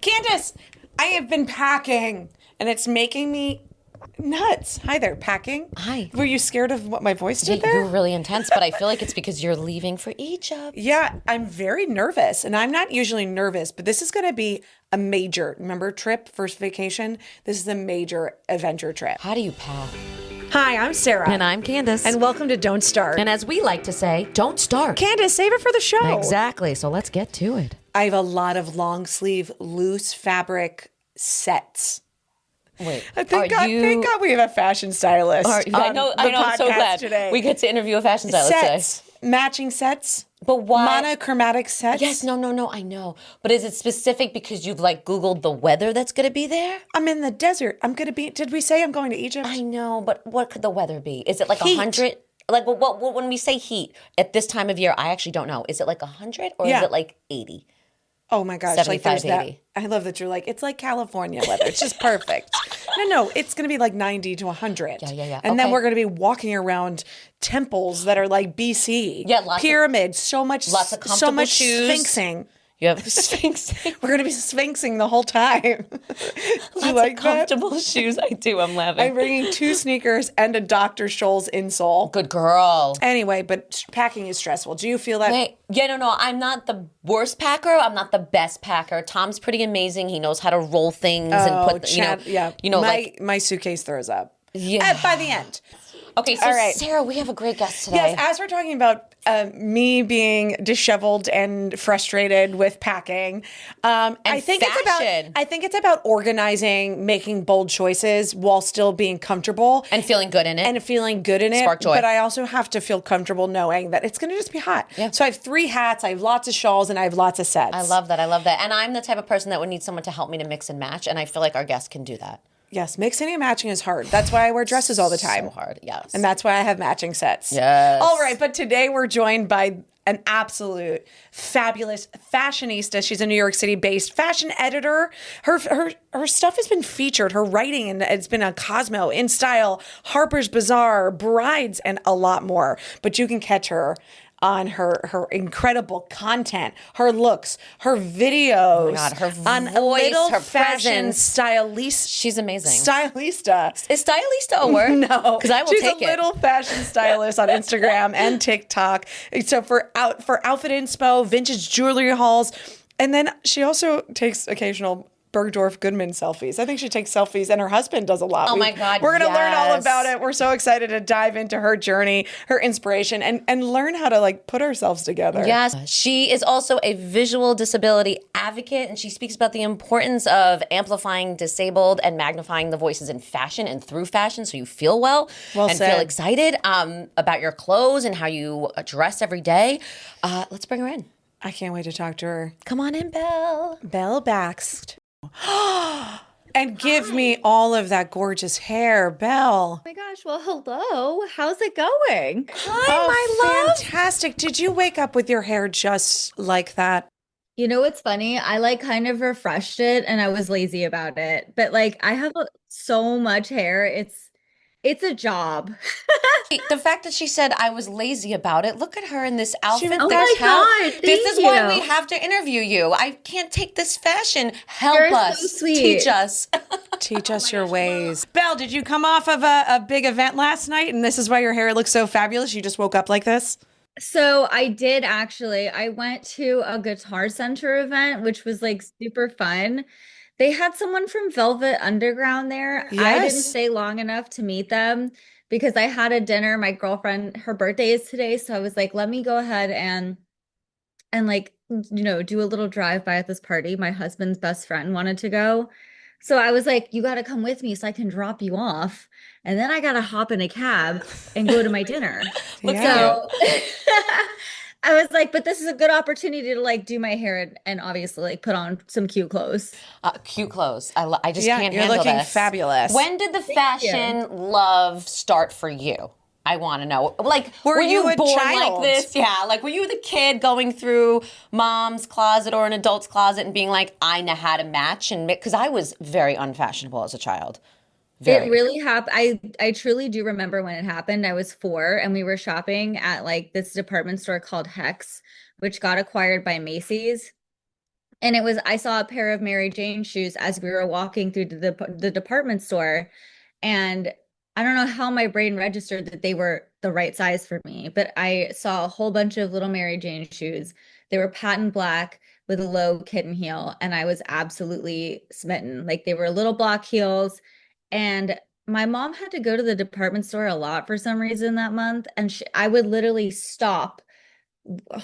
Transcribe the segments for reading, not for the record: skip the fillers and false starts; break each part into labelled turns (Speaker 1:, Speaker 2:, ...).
Speaker 1: Candace, I have been packing and it's making me nuts. Hi there, packing.
Speaker 2: Hi.
Speaker 1: Were you scared of what my voice did
Speaker 2: You
Speaker 1: there?
Speaker 2: were really intense, but I feel like it's because you're leaving for Egypt.
Speaker 1: Yeah, I'm very nervous and I'm not usually nervous, but this is going to be a major, remember trip, first vacation? This is a major adventure trip.
Speaker 2: How do you pack?
Speaker 1: Hi, I'm Sarah.
Speaker 2: And I'm Candace.
Speaker 1: And welcome to Don't Start.
Speaker 2: And as we like to say, don't start.
Speaker 1: Candace, save it for the show.
Speaker 2: Exactly. So let's get to it.
Speaker 1: I have a lot of long sleeve, loose fabric sets.
Speaker 2: Wait,
Speaker 1: Thank God we have a fashion stylist.
Speaker 2: I know. I'm so glad
Speaker 1: today.
Speaker 2: we get to interview a fashion stylist
Speaker 1: Sets,
Speaker 2: today.
Speaker 1: matching sets.
Speaker 2: But why?
Speaker 1: Monochromatic sets.
Speaker 2: Yes, no, I know. But is it specific because you've Googled the weather that's going to be there?
Speaker 1: I'm in the desert. I'm going to be. Did we say I'm going to Egypt?
Speaker 2: I know, but what could the weather be? Is it
Speaker 1: Heat.
Speaker 2: 100? What when we say heat at this time of year, I actually don't know. Is it 100 or is it 80?
Speaker 1: Oh my gosh,
Speaker 2: 75,
Speaker 1: there's that.
Speaker 2: 80.
Speaker 1: I love that you're it's like California weather. It's just perfect. No, it's going to be 90 to 100.
Speaker 2: Yeah.
Speaker 1: And then
Speaker 2: Okay.
Speaker 1: we're going to be walking around temples that are like BC.
Speaker 2: Yeah, lots
Speaker 1: pyramids.
Speaker 2: lots of
Speaker 1: so
Speaker 2: comfortable
Speaker 1: much
Speaker 2: shoes.
Speaker 1: sphinxing.
Speaker 2: You have sphinxing.
Speaker 1: We're going to be sphinxing the whole time. Do you
Speaker 2: Lots
Speaker 1: like
Speaker 2: of
Speaker 1: that?
Speaker 2: comfortable shoes. I do. I'm laughing.
Speaker 1: I'm bringing 2 sneakers and a Dr. Scholl's insole.
Speaker 2: Good girl.
Speaker 1: Anyway, but packing is stressful. Do you feel that?
Speaker 2: Wait, yeah, no. I'm not the worst packer. I'm not the best packer. Tom's pretty amazing. He knows how to roll things and put,
Speaker 1: Chad, yeah. My suitcase throws up.
Speaker 2: Yeah.
Speaker 1: By the end.
Speaker 2: Okay, so
Speaker 1: All right.
Speaker 2: Sarah, we have a great guest today.
Speaker 1: Yes, as we're talking about me being disheveled and frustrated with packing, I think
Speaker 2: fashion.
Speaker 1: it's about organizing, making bold choices while still being comfortable
Speaker 2: And feeling good in it.
Speaker 1: and feeling good in it.
Speaker 2: Spark joy.
Speaker 1: But I also have to feel comfortable knowing that it's going to just be hot.
Speaker 2: Yeah.
Speaker 1: So I have 3 hats, I have lots of shawls, and I have lots of sets.
Speaker 2: I love that. And I'm the type of person that would need someone to help me to mix and match, and I feel like our guest can do that.
Speaker 1: Yes, mixing and matching is hard. That's why I wear dresses all the time.
Speaker 2: So hard, yes.
Speaker 1: And that's why I have matching sets.
Speaker 2: Yes.
Speaker 1: All right, but today we're joined by an absolute fabulous fashionista. She's a New York City-based fashion editor. Her stuff has been featured, her writing, and it's been on Cosmo, InStyle, Harper's Bazaar, Brides, and a lot more. But you can catch her on her incredible content, her looks, her videos,
Speaker 2: Oh my God, her
Speaker 1: on
Speaker 2: voice,
Speaker 1: Little
Speaker 2: her
Speaker 1: Fashion
Speaker 2: presence.
Speaker 1: Stylist.
Speaker 2: She's amazing.
Speaker 1: Stylista.
Speaker 2: Is stylista a word?
Speaker 1: No,
Speaker 2: Because I will
Speaker 1: she's
Speaker 2: take
Speaker 1: a little fashion stylist on Instagram and TikTok. So for outfit inspo, vintage jewelry hauls, and then she also takes occasional Bergdorf Goodman selfies. I think she takes selfies, and her husband does a lot.
Speaker 2: Oh my God,
Speaker 1: We're going to learn all
Speaker 2: yes.
Speaker 1: about it. We're so excited to dive into her journey, her inspiration, and learn how to put ourselves together.
Speaker 2: Yes. She is also a visual disability advocate, and she speaks about the importance of amplifying disabled and magnifying the voices in fashion and through fashion so you feel well and
Speaker 1: said.
Speaker 2: feel excited about your clothes and how you dress every day. Let's bring her in.
Speaker 1: I can't wait to talk to her.
Speaker 2: Come on in, Belle.
Speaker 1: Belle Bakst. And give me all of that gorgeous hair, Belle.
Speaker 3: Oh my gosh, well, hello. How's it going?
Speaker 2: Hi, my love.
Speaker 1: Fantastic. Did you wake up with your hair just like that?
Speaker 3: You know what's funny? I kind of refreshed it and I was lazy about it. But I have so much hair. It's a job.
Speaker 2: The fact that she said I was lazy about it. Look at her in this outfit.
Speaker 1: Oh
Speaker 2: That's
Speaker 3: my
Speaker 2: how-
Speaker 3: God,
Speaker 2: This
Speaker 3: thank
Speaker 2: is why
Speaker 3: you.
Speaker 2: we have to interview you. I can't take this fashion. Help
Speaker 3: You're so
Speaker 2: us.
Speaker 3: sweet.
Speaker 2: Teach us.
Speaker 1: Teach us your ways. Belle, did you come off of a big event last night and this is why your hair looks so fabulous? You just woke up like this?
Speaker 3: So I did actually. I went to a Guitar Center event, which was super fun. They had someone from Velvet Underground there. I didn't
Speaker 1: Yes.
Speaker 3: stay long enough to meet them because I had a dinner. My girlfriend, her birthday is today, so I was like, let me go ahead and do a little drive by at this party. My husband's best friend wanted to go. So I was like, you got to come with me so I can drop you off. And then I got to hop in a cab and go to my dinner.
Speaker 1: Yeah.
Speaker 3: So I was like, but this is a good opportunity to do my hair and obviously put on some cute clothes.
Speaker 2: Cute clothes. I just
Speaker 1: Yeah,
Speaker 2: can't
Speaker 1: you're
Speaker 2: handle
Speaker 1: looking
Speaker 2: this.
Speaker 1: fabulous.
Speaker 2: When did the fashion love start for you? I want to know.
Speaker 1: Were you a
Speaker 2: born
Speaker 1: child?
Speaker 2: like this? Yeah. Were you the kid going through mom's closet or an adult's closet and being like, I know how to match and mix? Because I was very unfashionable as a child. Very.
Speaker 3: It really happened. I truly do remember when it happened. I was 4 and we were shopping at this department store called Hex, which got acquired by Macy's. And I saw a pair of Mary Jane shoes as we were walking through the department store. And I don't know how my brain registered that they were the right size for me, but I saw a whole bunch of little Mary Jane shoes. They were patent black with a low kitten heel, and I was absolutely smitten. Like they were little block heels. And my mom had to go to the department store a lot for some reason that month, and I would literally stop,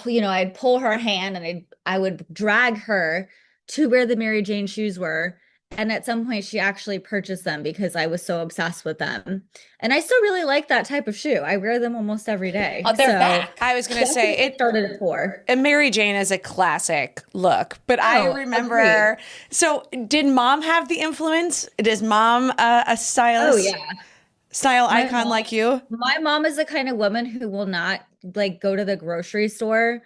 Speaker 3: I'd pull her hand and I would drag her to where the Mary Jane shoes were. And at some point, she actually purchased them because I was so obsessed with them. And I still really like that type of shoe. I wear them almost every day.
Speaker 2: Oh, they're
Speaker 3: So
Speaker 2: back.
Speaker 1: I was going to say
Speaker 3: it
Speaker 1: it.
Speaker 3: started at 4.
Speaker 1: And Mary Jane is a classic look, but I
Speaker 3: Oh,
Speaker 1: remember.
Speaker 3: agreed.
Speaker 1: So, did mom have the influence? Is mom a
Speaker 3: Oh
Speaker 1: stylist,
Speaker 3: yeah.
Speaker 1: style
Speaker 3: My
Speaker 1: icon
Speaker 3: mom,
Speaker 1: like you?
Speaker 3: my mom is the kind of woman who will not like go to the grocery store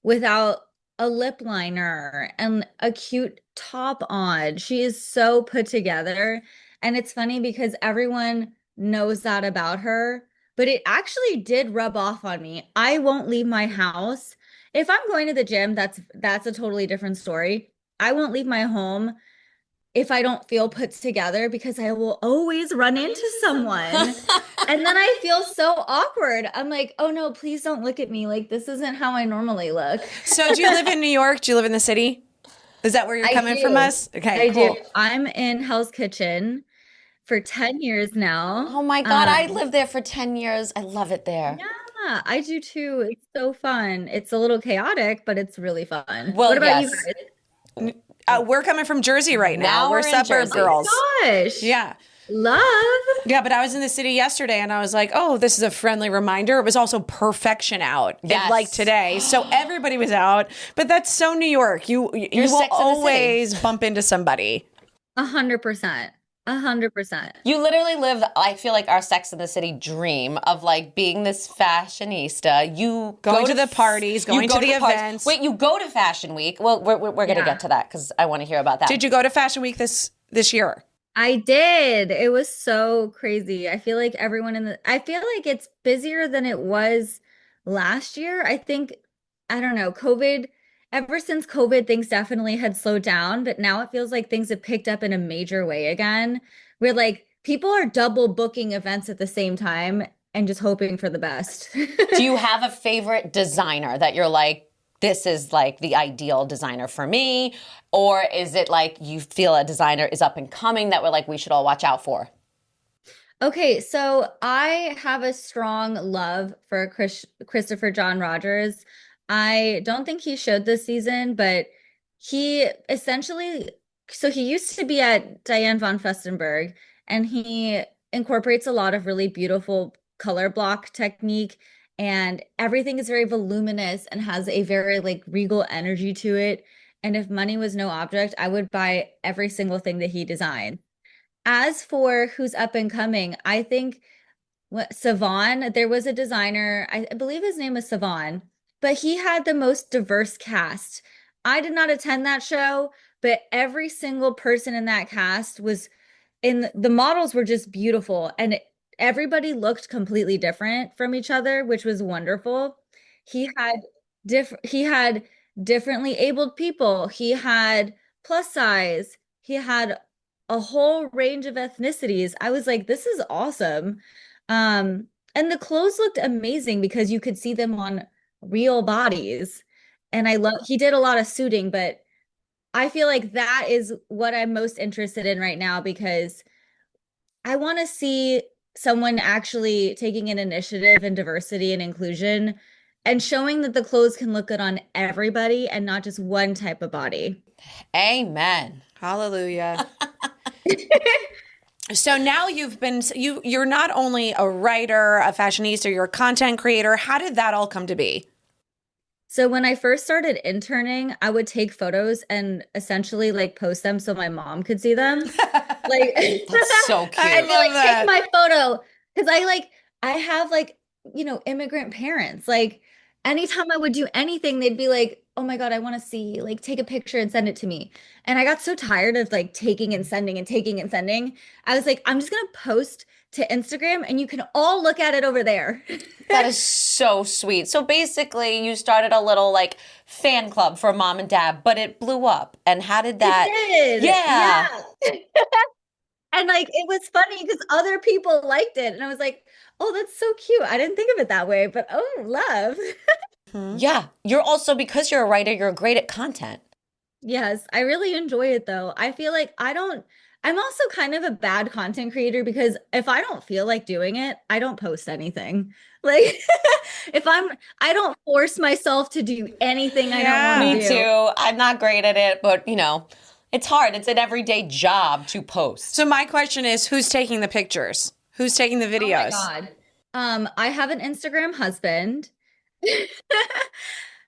Speaker 3: without a lip liner and a cute top on. She is so put together. And it's funny because everyone knows that about her, but it actually did rub off on me. I won't leave my house. If I'm going to the gym, that's a totally different story. I won't leave my home if I don't feel put together because I will always run into someone. And then I feel so awkward. I'm like, oh no, please don't look at me. Like, this isn't how I normally look.
Speaker 1: So, do you live in New York? Do you live in the city? Is that where you're
Speaker 3: I
Speaker 1: coming from
Speaker 3: do.
Speaker 1: us? Okay,
Speaker 3: I do.
Speaker 1: cool.
Speaker 3: I'm in Hell's Kitchen for 10 years now.
Speaker 2: Oh my God, I lived there for 10 years. I love it there.
Speaker 3: Yeah, I do too. It's so fun. It's a little chaotic, but it's really fun. What
Speaker 2: Well,
Speaker 3: about you
Speaker 2: yes.
Speaker 3: guys?
Speaker 1: We're coming from Jersey right now.
Speaker 2: Now
Speaker 1: We're
Speaker 2: we're in
Speaker 1: suburb
Speaker 2: Jersey.
Speaker 1: girls.
Speaker 3: Gosh.
Speaker 1: Yeah.
Speaker 3: Love.
Speaker 1: Yeah, but I was in the city yesterday and I was like, oh, this is a friendly reminder. It was also perfection out.
Speaker 2: Yes.
Speaker 1: Like today. So everybody was out. But that's so New York. You will
Speaker 2: Sex and the City.
Speaker 1: always bump into somebody.
Speaker 3: 100%. 100%.
Speaker 2: You literally live, I feel like, our Sex in the City dream of like being this fashionista. You
Speaker 1: Going
Speaker 2: go
Speaker 1: to the parties,
Speaker 2: you
Speaker 1: going
Speaker 2: go
Speaker 1: to the
Speaker 2: parties.
Speaker 1: events.
Speaker 2: Wait, you go to Fashion Week. Well, we're going to
Speaker 3: Yeah.
Speaker 2: get to that because I want to hear about that.
Speaker 1: Did you go to Fashion Week this year?
Speaker 3: I did. It was so crazy. I feel like I feel like it's busier than it was last year. I don't know, ever since COVID, things definitely had slowed down, but now it feels like things have picked up in a major way again, where like people are double booking events at the same time and just hoping for the best.
Speaker 2: Do you have a favorite designer that you're like, this is like the ideal designer for me? Or is it like you feel a designer is up and coming that we're like, we should all watch out for?
Speaker 3: Okay, so I have a strong love for Christopher John Rogers. I don't think he showed this season, but he essentially, so he used to be at Diane von Furstenberg, and he incorporates a lot of really beautiful color block technique, and everything is very voluminous and has a very like regal energy to it. And if money was no object, I would buy every single thing that he designed. As for who's up and coming, I think Savon, there was a designer, I believe his name was Savon, but he had the most diverse cast. I did not attend that show, but every single person in that cast was in the models were just beautiful and everybody looked completely different from each other, which was wonderful. He had differently abled people. He had plus size. He had a whole range of ethnicities. I was like, this is awesome. And the clothes looked amazing because you could see them on real bodies. And he did a lot of suiting, but I feel like that is what I'm most interested in right now because I want to see someone actually taking an initiative in diversity and inclusion and showing that the clothes can look good on everybody and not just one type of body.
Speaker 2: Amen.
Speaker 1: Hallelujah. So now you're not only a writer, a fashionista, you're a content creator. How did that all come to be?
Speaker 3: So when I first started interning, I would take photos and essentially like post them so my mom could see them. Like
Speaker 2: That's so cute.
Speaker 1: I
Speaker 3: I'd be like,
Speaker 1: love that.
Speaker 3: take my photo. Because I have like, immigrant parents. Like anytime I would do anything, they'd be like, oh my God, I want to see, like, take a picture and send it to me. And I got so tired of like taking and sending and taking and sending. I was like, I'm just gonna post to Instagram and you can all look at it over there.
Speaker 2: That is so sweet. So basically, you started a little like fan club for mom and dad, but it blew up. And how did that?
Speaker 3: It did.
Speaker 2: Yeah.
Speaker 3: Yeah. And like it was funny because other people liked it. And I was like, oh, that's so cute. I didn't think of it that way, but oh, love.
Speaker 2: Yeah. You're also, because you're a writer, you're great at content.
Speaker 3: Yes, I really enjoy it though. I feel like I'm also kind of a bad content creator because if I don't feel like doing it, I don't post anything. Like if I don't force myself to do anything I don't
Speaker 1: Yeah.
Speaker 3: want to
Speaker 2: Me
Speaker 3: do.
Speaker 2: too. I'm not great at it, but it's hard. It's an everyday job to post.
Speaker 1: So my question is, who's taking the pictures? Who's taking the
Speaker 3: Oh my
Speaker 1: videos?
Speaker 3: God. I have an Instagram husband.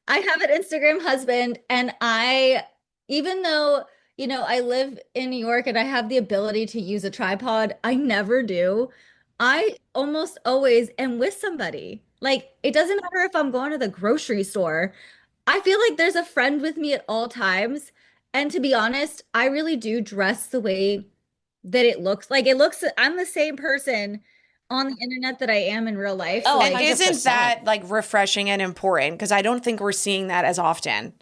Speaker 3: I have an Instagram husband, and even though, I live in New York and I have the ability to use a tripod, I never do. I almost always am with somebody. Like, it doesn't matter if I'm going to the grocery store. I feel like there's a friend with me at all times. And to be honest, I really do dress the way that it looks. Like, I'm the same person on the internet that I am in real life. So,
Speaker 2: Oh,
Speaker 3: like,
Speaker 1: And isn't that like refreshing and important? Because I don't think we're seeing that as often.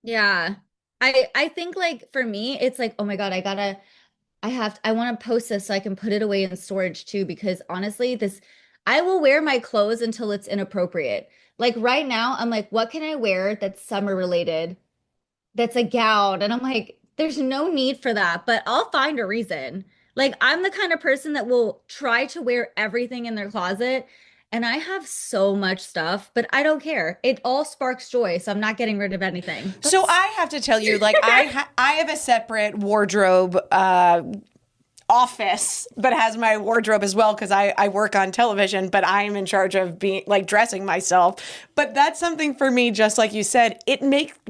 Speaker 3: yeah. I think like for me, it's like, oh my God, I want to post this so I can put it away in storage too, because honestly, I will wear my clothes until it's inappropriate. Like right now, I'm like, what can I wear that's summer related? That's a gown. And I'm like, there's no need for that, but I'll find a reason. Like, I'm the kind of person that will try to wear everything in their closet. And I have so much stuff, but I don't care. It all sparks joy. So I'm not getting rid of anything.
Speaker 1: So I have to tell you, like I have a separate wardrobe office, but has my wardrobe as well because I work on television, but I am in charge of being like dressing myself. But that's something for me, just like you said,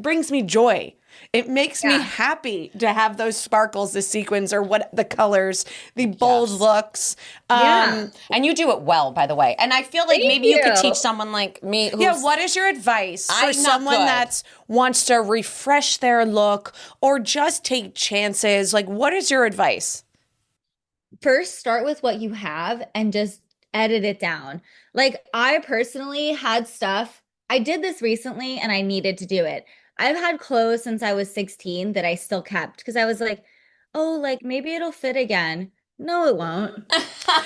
Speaker 1: brings me joy. It makes me happy to have those sparkles, the sequins, or what the colors, the bold looks.
Speaker 3: Yeah.
Speaker 2: And you do it well, by the way. And I feel like
Speaker 3: Thank
Speaker 2: maybe you could
Speaker 3: you.
Speaker 2: teach someone like me who's
Speaker 1: Yeah, what is your advice for
Speaker 2: I'm not
Speaker 1: someone
Speaker 2: good.
Speaker 1: that wants to refresh their look or just take chances? Like, what is your advice?
Speaker 3: First, start with what you have and just edit it down. Like, I personally had stuff, I did this recently and I needed to do it. I've had clothes since I was 16 that I still kept because I was like, oh, like maybe it'll fit again. No, it won't.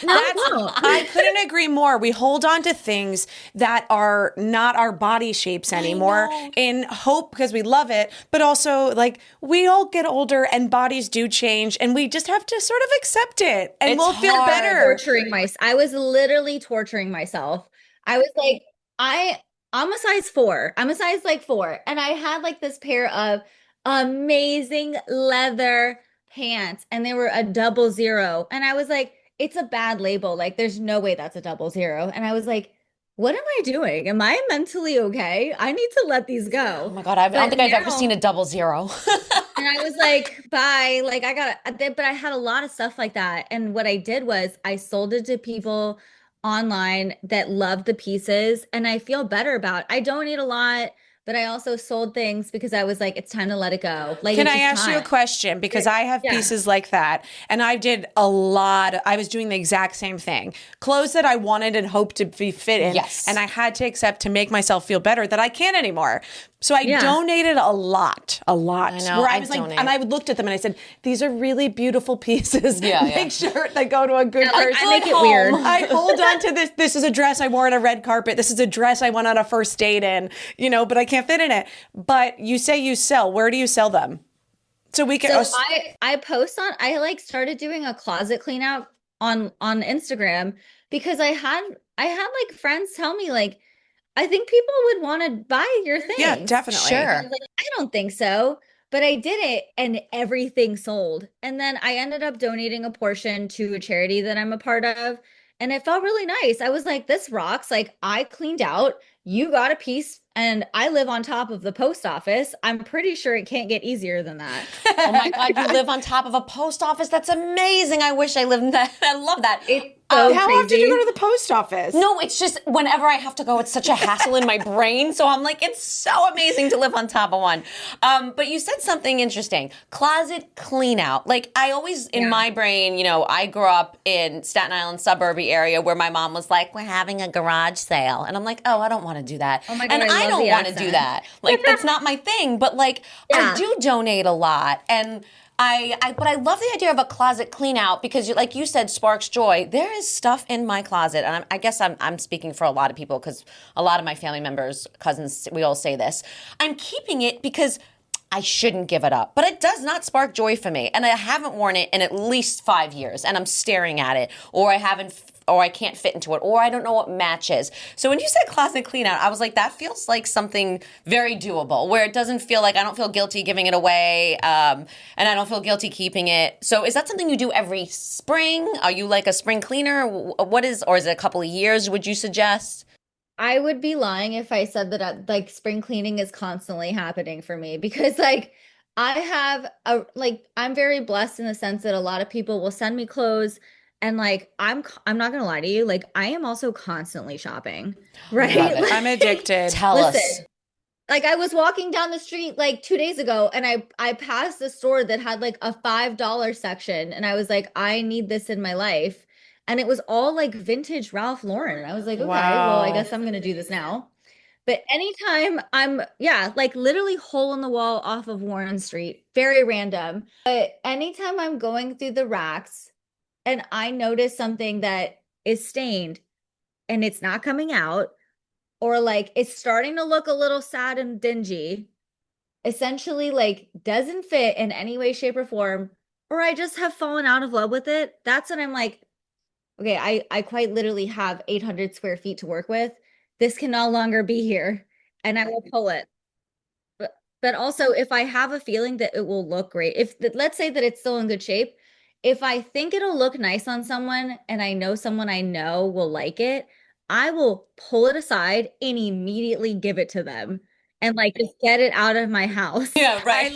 Speaker 3: No, it won't.
Speaker 1: I couldn't agree more. We hold on to things that are not our body shapes anymore in hope because we love it, but also like we all get older and bodies do change and we just have to sort of accept it and
Speaker 2: It's
Speaker 1: we'll feel
Speaker 2: hard.
Speaker 1: better.
Speaker 3: I was literally torturing myself. I was like, I'm a size 4. I'm a size like 4. And I had like this pair of amazing leather pants and they were a 00. And I was like, it's a bad label. Like, there's no way that's a 00. And I was like, what am I doing? Am I mentally okay? I need to let these
Speaker 2: Oh
Speaker 3: go.
Speaker 2: my God, I don't
Speaker 3: But
Speaker 2: think I've ever
Speaker 3: now-
Speaker 2: seen a 00.
Speaker 3: And I was like, bye. Like, but I had a lot of stuff like that. And what I did was I sold it to people online that loved the pieces. And I feel better about it. I donate a lot, but I also sold things because I was like, it's time to let it go. Like,
Speaker 1: Can
Speaker 3: it's
Speaker 1: I
Speaker 3: just
Speaker 1: ask you a
Speaker 3: time.
Speaker 1: question? Because I have
Speaker 3: Yeah.
Speaker 1: pieces like that. And I did I was doing the exact same thing. Clothes that I wanted and hoped to be fit in.
Speaker 2: Yes.
Speaker 1: And I had to accept to make myself feel better that I can't anymore. So I
Speaker 3: Yeah.
Speaker 1: donated a lot.
Speaker 2: I know,
Speaker 1: Where I
Speaker 2: I
Speaker 1: was like,
Speaker 2: donate.
Speaker 1: and I looked at them and I said, these are really beautiful pieces.
Speaker 2: Yeah, yeah.
Speaker 1: Make sure they go to a good
Speaker 3: like,
Speaker 1: person.
Speaker 3: I make it weird.
Speaker 1: I hold on to this. This is a dress I wore on a red carpet. This is a dress I went on a first date in, but I can't fit in it. But you say you sell. Where do you sell them? So we can.
Speaker 3: So I like started doing a closet clean out on Instagram because I had like friends tell me like I think people would want to buy your things.
Speaker 1: Yeah, definitely.
Speaker 2: Sure.
Speaker 3: I was like, I don't think so. But I did it and everything sold. And then I ended up donating a portion to a charity that I'm a part of. And it felt really nice. I was like, this rocks. Like, I cleaned out. You got a piece and I live on top of the post office. I'm pretty sure it can't get easier than that.
Speaker 2: Oh my God, you live on top of a post office. That's amazing. I wish I lived in that. I love that.
Speaker 3: It's so
Speaker 1: How often do
Speaker 3: crazy.
Speaker 1: you go to the post office?
Speaker 2: No, it's just whenever I have to go, it's such a hassle in my brain. So I'm like, it's so amazing to live on top of one. But you said something interesting. Closet clean out. Like I always, in my brain, I grew up in Staten Island suburby area where my mom was like, we're having a garage sale. And I'm like, oh, I don't want to do that.
Speaker 3: Oh my God,
Speaker 2: and
Speaker 3: I
Speaker 2: I
Speaker 3: love
Speaker 2: don't
Speaker 3: the
Speaker 2: want to do
Speaker 3: accent.
Speaker 2: that. Like that's not my thing. But like I do donate a lot. And but I love the idea of a closet clean out because, like you said, sparks joy. There is stuff in my closet, and I guess I'm speaking for a lot of people because a lot of my family members, cousins, we all say this. I'm keeping it because I shouldn't give it up, but it does not spark joy for me, and I haven't worn it in at least 5 years, and I'm staring at it, or I can't fit into it, or I don't know what matches. So when you said closet clean out, I was like, that feels like something very doable, where it doesn't feel like I don't feel guilty giving it away, and I don't feel guilty keeping it. So is that something you do every spring? Are you like a spring cleaner? Or is it a couple of years, would you suggest?
Speaker 3: I would be lying if I said that like spring cleaning is constantly happening for me because like I have I'm very blessed in the sense that a lot of people will send me clothes and like I'm not gonna lie to you, like I am also constantly shopping, right?
Speaker 2: Love it.
Speaker 3: Like,
Speaker 1: I'm addicted.
Speaker 2: Tell
Speaker 3: listen,
Speaker 2: us.
Speaker 3: like I was walking down the street like 2 days ago and I passed a store that had like a $5 section and I was like, I need this in my life. And it was all like vintage Ralph Lauren. And I was like, okay, well, I
Speaker 1: Wow.
Speaker 3: guess I'm gonna do this now. But anytime yeah, like literally hole in the wall off of Warren Street, very random. But anytime I'm going through the racks and I notice something that is stained and it's not coming out, or like it's starting to look a little sad and dingy, essentially like doesn't fit in any way, shape, or form, or I just have fallen out of love with it, that's when I'm like, okay, I quite literally have 800 square feet to work with. This can no longer be here, and I will pull it. But also, if I have a feeling that it will look great, if let's say that it's still in good shape, if I think it'll look nice on someone and I know someone I know will like it, I will pull it aside and immediately give it to them and like just get it out of my house.
Speaker 2: Yeah,
Speaker 1: I
Speaker 2: right.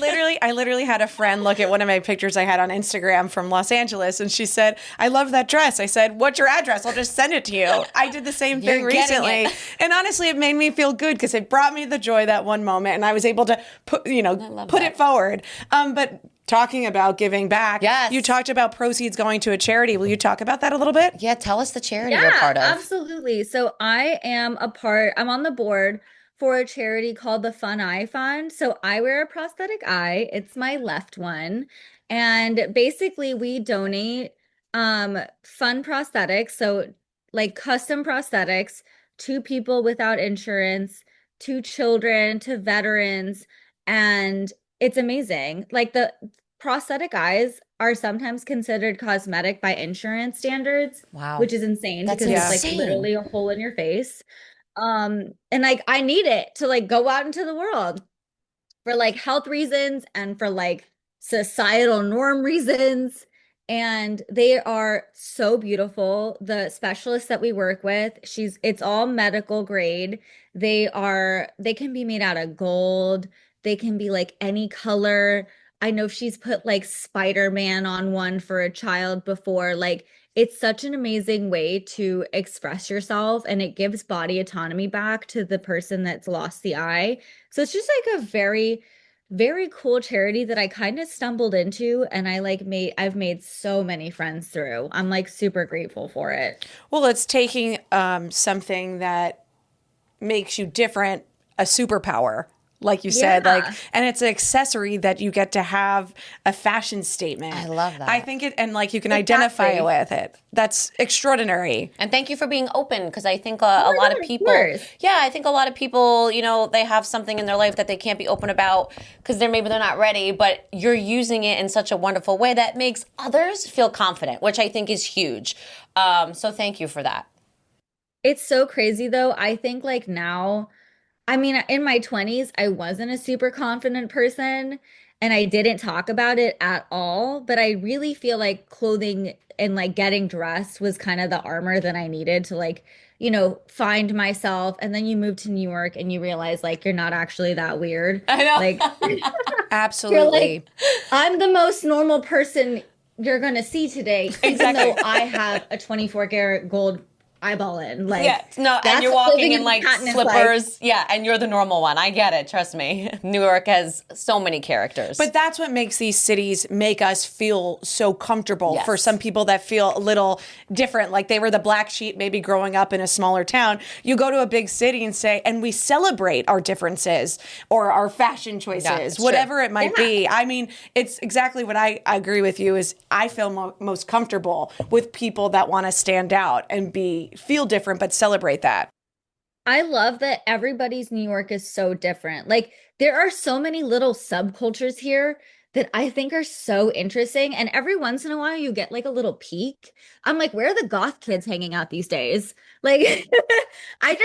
Speaker 1: literally had a friend look at one of my pictures I had on Instagram from Los Angeles, and she said, "I love that dress." I said, "What's your address? I'll just send it to you." I did the same thing
Speaker 2: You're getting
Speaker 1: recently,
Speaker 2: it.
Speaker 1: and honestly, it made me feel good because it brought me the joy that one moment, and I was able to put
Speaker 2: love
Speaker 1: put
Speaker 2: that.
Speaker 1: it forward. But talking about giving back,
Speaker 2: Yes.
Speaker 1: you talked about proceeds going to a charity. Will you talk about that a little bit?
Speaker 2: Yeah, tell us the charity you're
Speaker 3: Yeah,
Speaker 2: part of.
Speaker 3: absolutely. So I'm on the board for a charity called the Fun Eye Fund. So I wear a prosthetic eye. It's my left one. And basically we donate fun prosthetics, so like custom prosthetics to people without insurance, to children, to veterans, and it's amazing. Like the prosthetic eyes are sometimes considered cosmetic by insurance standards,
Speaker 2: Wow.
Speaker 3: which is insane
Speaker 2: That's
Speaker 3: because it's like
Speaker 2: insane.
Speaker 3: literally a hole in your face. And like I need it to like go out into the world for like health reasons and for like societal norm reasons. And they are so beautiful. The specialist that we work with, it's all medical grade. They can be made out of gold. They can be like any color. I know she's put like Spider-Man on one for a child before. Like it's such an amazing way to express yourself and it gives body autonomy back to the person that's lost the eye. So it's just like a very cool charity that I kind of stumbled into and I've made so many friends through. I'm like super grateful for it.
Speaker 1: Well, it's taking something that makes you different, a superpower, like you said,
Speaker 3: Yeah.
Speaker 1: like, and it's an accessory that you get to have a fashion statement.
Speaker 2: I love that.
Speaker 1: I think and like you can identify
Speaker 3: Exactly.
Speaker 1: with it. That's extraordinary.
Speaker 2: And thank you for being open because I think a
Speaker 3: my
Speaker 2: lot
Speaker 3: God,
Speaker 2: of
Speaker 3: of
Speaker 2: people,
Speaker 3: course.
Speaker 2: yeah, I think a lot of people, they have something in their life that they can't be open about because maybe they're not ready, but you're using it in such a wonderful way that makes others feel confident, which I think is huge. So thank you for that.
Speaker 3: It's so crazy though. I think like now, I mean, in my 20s, I wasn't a super confident person and I didn't talk about it at all. But I really feel like clothing and like getting dressed was kind of the armor that I needed to like find myself. And then you move to New York and you realize like you're not actually that weird.
Speaker 2: I know.
Speaker 3: Like
Speaker 1: Absolutely.
Speaker 3: you're like, I'm the most normal person you're gonna see today, even though I have a 24 karat gold eyeball in. Like,
Speaker 2: yeah, no, and you're walking in like slippers. Yeah, and you're the normal one. I get it. Trust me. New York has so many characters.
Speaker 1: But that's what makes these cities make us feel so comfortable.
Speaker 2: Yes.
Speaker 1: For some people that feel a little different, like they were the black sheep maybe growing up in a smaller town. You go to a big city and say, and we celebrate our differences or our fashion choices, whatever it might be. I mean, it's exactly what I agree with you is I feel most comfortable with people that want to stand out and feel different, but celebrate that.
Speaker 3: I love that everybody's New York is so different. Like there are so many little subcultures here that I think are so interesting. And every once in a while you get like a little peek. I'm like, where are the goth kids hanging out these days? Like I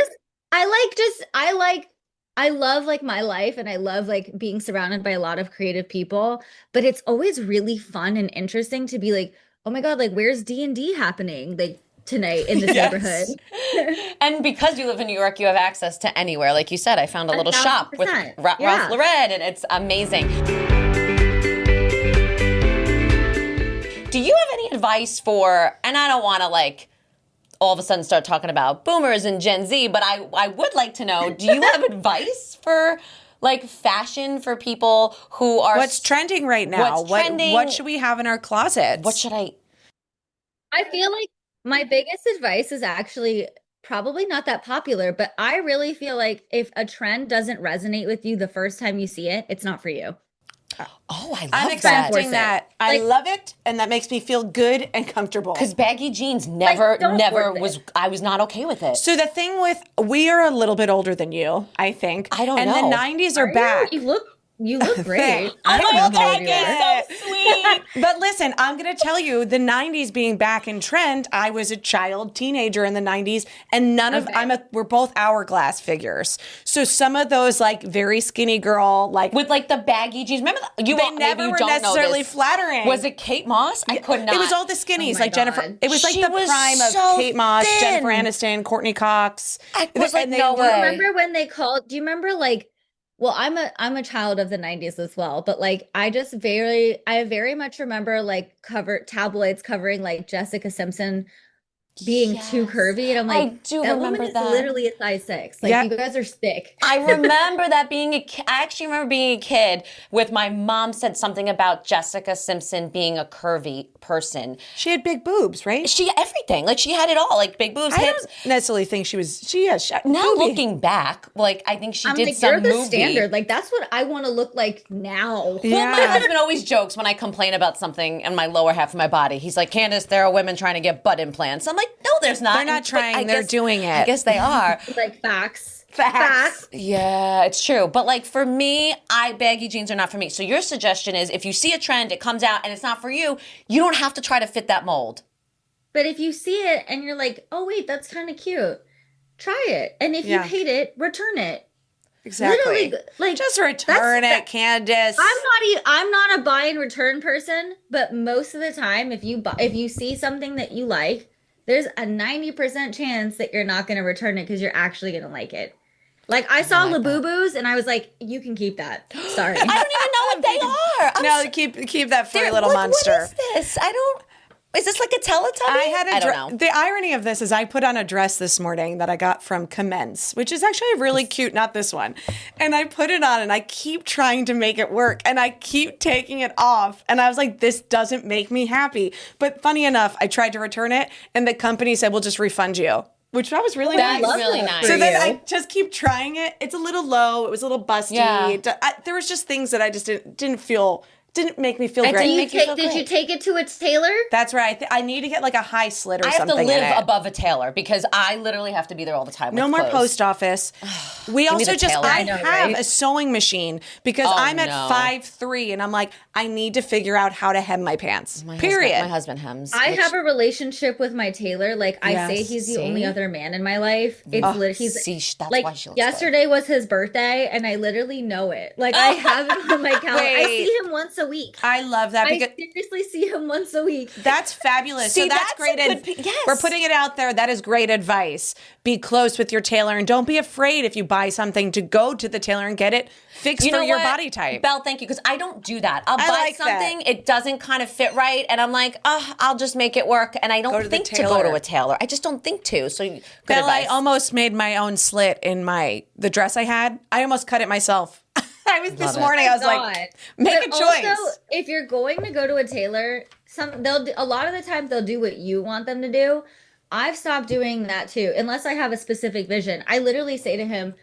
Speaker 3: love like my life and I love like being surrounded by a lot of creative people, but it's always really fun and interesting to be like, oh my God, like where's D&D happening? Like tonight in this neighborhood.
Speaker 2: And because you live in New York, you have access to anywhere. Like you said, I found a little shop with Ralph Lauren, and it's amazing. Do you have any advice for, and I don't want to like all of a sudden start talking about boomers and Gen Z, but I would like to know, do you have advice for like fashion for people who are...
Speaker 1: What's trending right now?
Speaker 2: What's trending?
Speaker 1: What should we have in our closets?
Speaker 2: What should I
Speaker 3: feel like my biggest advice is actually probably not that popular, but I really feel like if a trend doesn't resonate with you the first time you see it, it's not for you.
Speaker 2: Oh, I love
Speaker 1: I'm accepting that. I love it, and that makes me feel good and comfortable.
Speaker 2: Because baggy jeans never was, I was not okay with it.
Speaker 1: So the thing with, we are a little bit older than you, I think.
Speaker 2: I don't
Speaker 1: know. And the 90s are back.
Speaker 3: You look great.
Speaker 2: I don't know how old you
Speaker 1: are. So sweet. But listen, I'm going to tell you, the 90s being back in trend, I was a child, teenager in the 90s, and we're both hourglass figures. So some of those like very skinny girl, like
Speaker 2: with like the baggy jeans. Remember,
Speaker 1: they never were necessarily flattering.
Speaker 2: Was it Kate Moss? I could not.
Speaker 1: It was all the skinnies, like
Speaker 3: God.
Speaker 1: Jennifer. It was like
Speaker 2: She
Speaker 1: the
Speaker 2: was
Speaker 1: prime
Speaker 2: so
Speaker 1: of Kate Moss,
Speaker 2: thin.
Speaker 1: Jennifer Aniston, Courtney Cox.
Speaker 2: I was like, no
Speaker 3: Do you
Speaker 2: way.
Speaker 3: remember when they called? Do you remember like? Well, I'm a child of the 90s as well, but like I very much remember like tabloids covering like Jessica Simpson being too curvy, and I'm like,
Speaker 2: I do
Speaker 3: that
Speaker 2: remember
Speaker 3: woman is
Speaker 2: that.
Speaker 3: literally a size 6. Like you guys are thick.
Speaker 2: I remember that being I actually remember being a kid with my mom said something about Jessica Simpson being a curvy person.
Speaker 1: She had big boobs, right?
Speaker 2: Everything. Like she had it all. Like big boobs,
Speaker 1: I
Speaker 2: hips.
Speaker 1: don't necessarily think she has
Speaker 2: Now
Speaker 1: boobie.
Speaker 2: looking back, like I think she did
Speaker 3: like,
Speaker 2: some
Speaker 3: you're the
Speaker 2: movie.
Speaker 3: standard. Like that's what I want to look like now.
Speaker 1: Yeah.
Speaker 2: Well, my husband always jokes when I complain about something in my lower half of my body. He's like, Candace, there are women trying to get butt implants. I'm like, no, there's not.
Speaker 1: They're not trying, they're doing it.
Speaker 2: I guess they are.
Speaker 3: Like facts.
Speaker 2: Yeah, it's true. But like for me, baggy jeans are not for me. So your suggestion is if you see a trend, it comes out and it's not for you, you don't have to try to fit that mold.
Speaker 3: But if you see it and you're like, oh wait, that's kind of cute, try it. And if you hate it, return it.
Speaker 1: Exactly.
Speaker 3: Literally, like
Speaker 1: just return it, Candace.
Speaker 3: I'm not a buy and return person, but most of the time, if you see something that you like, there's a 90% chance that you're not going to return it because you're actually going to like it. Like I saw Labubus and I was like, you can keep that. Sorry.
Speaker 2: I don't even know what they are.
Speaker 1: Keep that furry little monster.
Speaker 2: What is this? Is this like a Teletubby?
Speaker 1: I
Speaker 2: don't know.
Speaker 1: The irony of this is I put on a dress this morning that I got from Commence, which is actually really cute, not this one. And I put it on and I keep trying to make it work and I keep taking it off. And I was like, this doesn't make me happy. But funny enough, I tried to return it and the company said, we'll just refund you. Which that was really nice.
Speaker 2: That's really nice.
Speaker 1: So then I just keep trying it. It's a little low. It was a little busty.
Speaker 2: Yeah.
Speaker 1: There was just things that I just didn't make me feel great.
Speaker 3: Did you take it to a tailor?
Speaker 1: That's right. I need to get like a high slit or
Speaker 2: I
Speaker 1: something.
Speaker 2: have to live above a tailor because I literally have to be there all the time.
Speaker 1: No more
Speaker 2: clothes.
Speaker 1: Post office. We also I have a sewing machine because I'm at 5'3" and I'm like, I need to figure out how to hem my pants. Period.
Speaker 2: My husband hems.
Speaker 3: I have a relationship with my tailor. Like I say, he's the only other man in my life. It's
Speaker 2: that's
Speaker 3: like
Speaker 2: why she looks
Speaker 3: yesterday was his birthday, and I literally know it. Like I have it on my calendar. I see him once a week.
Speaker 1: I love that
Speaker 3: I
Speaker 1: because
Speaker 3: seriously see him once a week.
Speaker 1: that's fabulous.
Speaker 2: See,
Speaker 1: so that's
Speaker 2: that's
Speaker 1: great.
Speaker 2: a good yes.
Speaker 1: We're putting it out there. That is great advice. Be close with your tailor and don't be afraid if you buy something to go to the tailor and get it fixed for your body type.
Speaker 2: Belle, thank you, because I don't do that. I'll buy
Speaker 1: like
Speaker 2: something,
Speaker 1: that.
Speaker 2: it doesn't kind of fit right, and I'm like, I'll just make it work, and I don't think to go to a tailor. I just don't think to. So good
Speaker 1: Belle,
Speaker 2: advice.
Speaker 1: I almost made my own slit in the dress I had. I almost cut it myself. I was this morning. I was like, make a choice.
Speaker 3: Also, if you're going to go to a tailor, a lot of the time they'll do what you want them to do. I've stopped doing that too, unless I have a specific vision. I literally say to him,